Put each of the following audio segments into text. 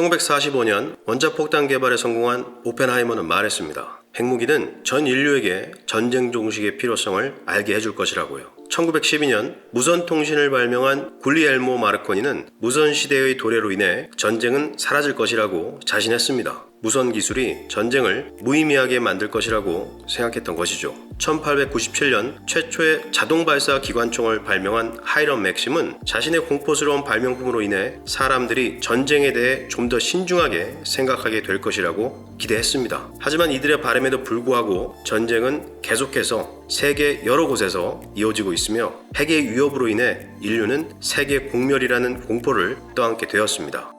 1945년 원자폭탄 개발에 성공한 오펜하이머는 말했습니다. 핵무기는 전 인류에게 전쟁 종식의 필요성을 알게 해줄 것이라고요. 1912년 무선통신을 발명한 굴리엘모 마르코니는 무선시대의 도래로 인해 전쟁은 사라질 것이라고 자신했습니다. 무선 기술이 전쟁을 무의미하게 만들 것이라고 생각했던 것이죠. 1897년 최초의 자동발사 기관총을 발명한 하이럼 맥심은 자신의 공포스러운 발명품으로 인해 사람들이 전쟁에 대해 좀 더 신중하게 생각하게 될 것이라고 기대했습니다. 하지만 이들의 바람에도 불구하고 전쟁은 계속해서 세계 여러 곳에서 이어지고 있으며 핵의 위협으로 인해 인류는 세계 공멸이라는 공포를 떠안게 되었습니다.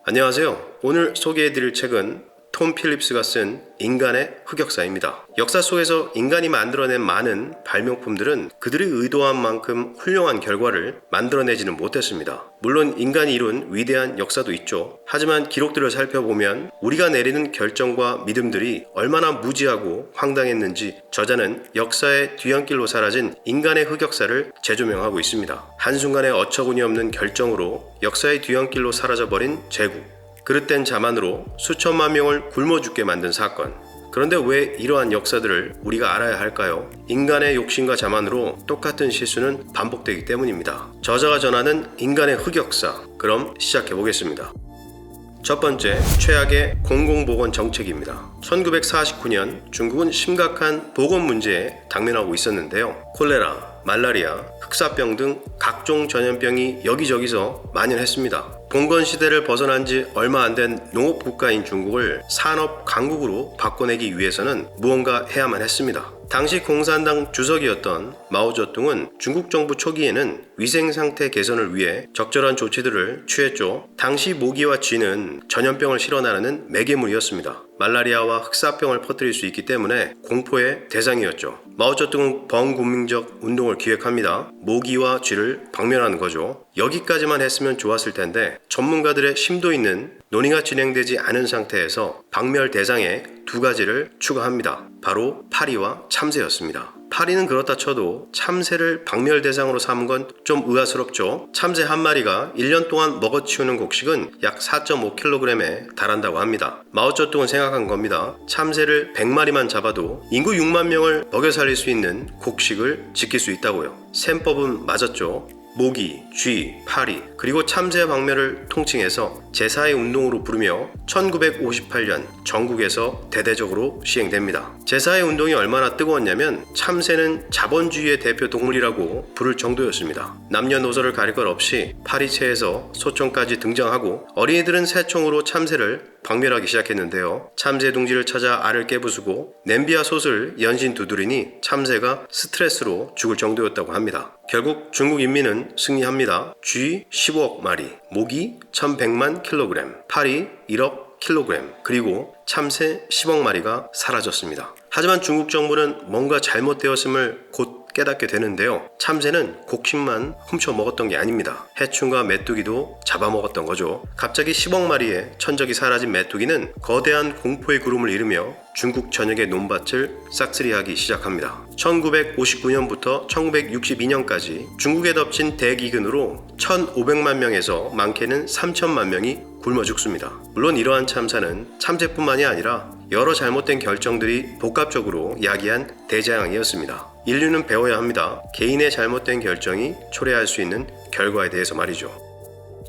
안녕하세요. 오늘 소개해드릴 책은 톰 필립스가 쓴 인간의 흑역사입니다. 역사 속에서 인간이 만들어낸 많은 발명품들은 그들이 의도한 만큼 훌륭한 결과를 만들어내지는 못했습니다. 물론 인간이 이룬 위대한 역사도 있죠. 하지만 기록들을 살펴보면 우리가 내리는 결정과 믿음들이 얼마나 무지하고 황당했는지 저자는 역사의 뒤안길로 사라진 인간의 흑역사를 재조명하고 있습니다. 한순간의 어처구니 없는 결정으로 역사의 뒤안길로 사라져버린 제국, 그릇된 자만으로 수천만 명을 굶어 죽게 만든 사건. 그런데 왜 이러한 역사들을 우리가 알아야 할까요? 인간의 욕심과 자만으로 똑같은 실수는 반복되기 때문입니다. 저자가 전하는 인간의 흑역사. 그럼 시작해 보겠습니다. 첫 번째, 최악의 공공보건 정책입니다. 1949년 중국은 심각한 보건 문제에 당면하고 있었는데요. 콜레라, 말라리아, 흑사병 등 각종 전염병이 여기저기서 만연했습니다. 봉건 시대를 벗어난 지 얼마 안 된 농업 국가인 중국을 산업 강국으로 바꿔내기 위해서는 무언가 해야만 했습니다. 당시 공산당 주석이었던 마오쩌둥은 중국 정부 초기에는 위생 상태 개선을 위해 적절한 조치들을 취했죠. 당시 모기와 쥐는 전염병을 실어나르는 매개물이었습니다. 말라리아와 흑사병을 퍼뜨릴 수 있기 때문에 공포의 대상이었죠. 마오쩌둥은 범국민적 운동을 기획합니다. 모기와 쥐를 박멸하는 거죠. 여기까지만 했으면 좋았을 텐데 전문가들의 심도 있는 논의가 진행되지 않은 상태에서 박멸 대상에 두 가지를 추가합니다. 바로 파리와 참새였습니다. 파리는 그렇다 쳐도 참새를 박멸 대상으로 삼은 건 좀 의아스럽죠. 참새 한 마리가 1년 동안 먹어치우는 곡식은 약 4.5kg에 달한다고 합니다. 마오쩌둥은 생각한 겁니다. 참새를 100마리만 잡아도 인구 6만 명을 먹여 살릴 수 있는 곡식을 지킬 수 있다고요. 셈법은 맞았죠. 모기, 쥐, 파리, 그리고 참새 박멸을 통칭해서 제4의 운동으로 부르며 1958년 전국에서 대대적으로 시행됩니다. 제4의 운동이 얼마나 뜨거웠냐면 참새는 자본주의의 대표 동물이라고 부를 정도였습니다. 남녀노소를 가릴 것 없이 파리채에서 소총까지 등장하고 어린이들은 새총으로 참새를 박멸하기 시작했는데요. 참새 둥지를 찾아 알을 깨부수고 냄비와 솥을 연신 두드리니 참새가 스트레스로 죽을 정도였다고 합니다. 결국 중국 인민은 승리합니다. 쥐 15억 마리, 모기 1100만 킬로그램, 파리 1억 킬로그램, 그리고 참새 10억 마리가 사라졌습니다. 하지만 중국 정부는 뭔가 잘못되었음을 곧 깨닫게 되는데요. 참새는 곡식만 훔쳐 먹었던 게 아닙니다. 해충과 메뚜기도 잡아먹었던 거죠. 갑자기 10억 마리의 천적이 사라진 메뚜기는 거대한 공포의 구름을 이루며 중국 전역의 논밭을 싹쓸이하기 시작합니다. 1959년부터 1962년까지 중국에 덮친 대기근으로 1,500만 명에서 많게는 3천만 명이 굶어 죽습니다. 물론 이러한 참사는 참새뿐만이 아니라 여러 잘못된 결정들이 복합적으로 야기한 대재앙이었습니다. 인류는 배워야 합니다. 개인의 잘못된 결정이 초래할 수 있는 결과에 대해서 말이죠.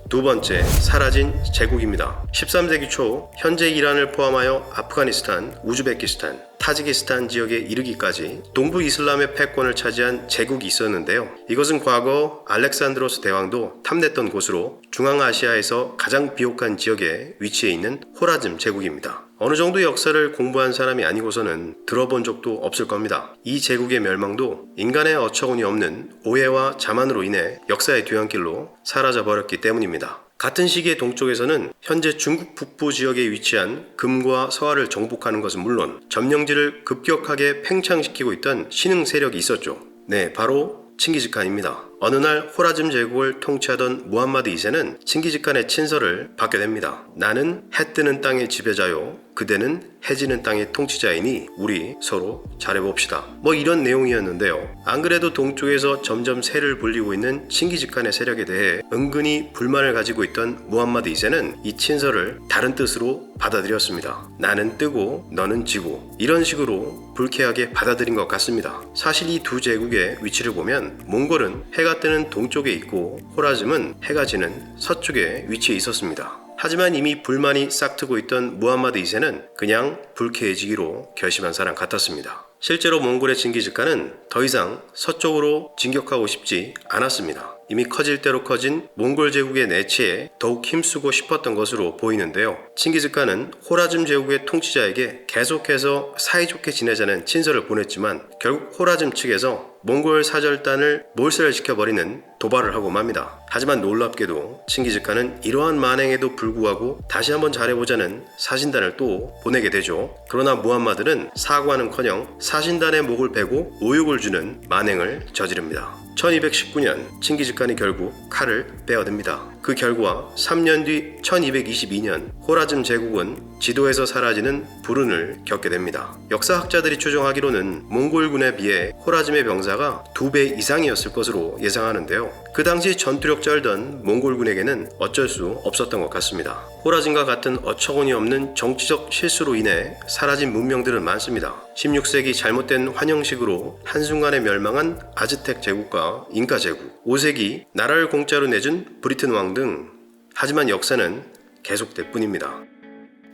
두 번째, 사라진 제국입니다. 13세기 초 현재 이란을 포함하여 아프가니스탄, 우즈베키스탄, 타지키스탄 지역에 이르기까지 동부 이슬람의 패권을 차지한 제국이 있었는데요. 이것은 과거 알렉산드로스 대왕도 탐냈던 곳으로 중앙아시아에서 가장 비옥한 지역에 위치해 있는 호라즘 제국입니다. 어느 정도 역사를 공부한 사람이 아니고서는 들어본 적도 없을 겁니다. 이 제국의 멸망도 인간의 어처구니 없는 오해와 자만으로 인해 역사의 뒤안길로 사라져버렸기 때문입니다. 같은 시기에 동쪽에서는 현재 중국 북부 지역에 위치한 금과 서아를 정복하는 것은 물론 점령지를 급격하게 팽창시키고 있던 신흥 세력이 있었죠. 네, 바로 칭기즈칸입니다. 어느 날 호라즘 제국을 통치하던 무함마드 2세는 칭기즈칸의 친서를 받게 됩니다. 나는 해 뜨는 땅의 지배자요, 그대는 해 지는 땅의 통치자이니 우리 서로 잘해봅시다. 뭐 이런 내용이었는데요. 안 그래도 동쪽에서 점점 세를 불리고 있는 칭기즈칸의 세력에 대해 은근히 불만을 가지고 있던 무함마드 2세는 이 친서를 다른 뜻으로 받아들였습니다. 나는 뜨고 너는 지고, 이런 식으로 불쾌하게 받아들인 것 같습니다. 사실 이 두 제국의 위치를 보면 몽골은 해가 뜨는 동쪽에 있고 호라즘은 해가 지는 서쪽에 위치해 있었습니다. 하지만 이미 불만이 싹트고 있던 무함마드 2세는 그냥 불쾌해지기로 결심한 사람 같았습니다. 실제로 몽골의 칭기즈칸은 더 이상 서쪽으로 진격하고 싶지 않았습니다. 이미 커질 대로 커진 몽골 제국의 내치에 더욱 힘쓰고 싶었던 것으로 보이는데요. 칭기즈칸은 호라즘 제국의 통치자에게 계속해서 사이좋게 지내자는 친서를 보냈지만 결국 호라즘 측에서 몽골 사절단을 몰살시켜버리는 도발을 하고 맙니다. 하지만 놀랍게도 칭기즈칸은 이러한 만행에도 불구하고 다시 한번 잘해보자는 사신단을 또 보내게 되죠. 그러나 무함마드는 사과는커녕 사신단의 목을 베고 모욕을 주는 만행을 저지릅니다. 1219년 칭기즈칸이 결국 칼을 빼어듭니다. 그 결과 3년 뒤 1222년 호라즘 제국은 지도에서 사라지는 불운을 겪게 됩니다. 역사학자들이 추정하기로는 몽골군에 비해 호라즘의 병사가 2배 이상이었을 것으로 예상하는데요. 그 당시 전투력 쩔던 몽골군에게는 어쩔 수 없었던 것 같습니다. 호라즘과 같은 어처구니 없는 정치적 실수로 인해 사라진 문명들은 많습니다. 16세기 잘못된 환영식으로 한순간에 멸망한 아즈텍 제국과 잉카 제국, 5세기 나라를 공짜로 내준 브리튼 왕 등, 하지만 역사는 계속될 뿐입니다.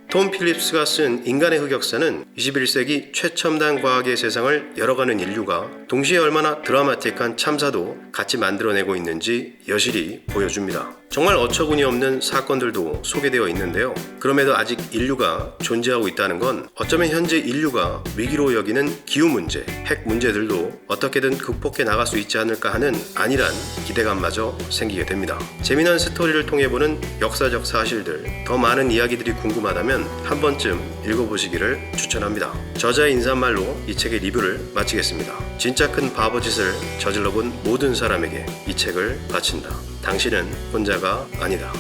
톰 필립스가 쓴 인간의 흑역사는 21세기 최첨단 과학의 세상을 열어가는 인류가 동시에 얼마나 드라마틱한 참사도 같이 만들어내고 있는지 여실히 보여줍니다. 정말 어처구니 없는 사건들도 소개되어 있는데요. 그럼에도 아직 인류가 존재하고 있다는 건 어쩌면 현재 인류가 위기로 여기는 기후 문제, 핵 문제들도 어떻게든 극복해 나갈 수 있지 않을까 하는 안일한 기대감마저 생기게 됩니다. 재미난 스토리를 통해 보는 역사적 사실들, 더 많은 이야기들이 궁금하다면 한 번쯤 읽어보시기를 추천합니다. 저자의 인사말로 이 책의 리뷰를 마치겠습니다. 진짜 큰 바보짓을 저질러본 모든 사람에게 이 책을 바친다. 당신은 혼자가 아니다.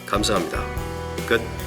감사합니다. 끝.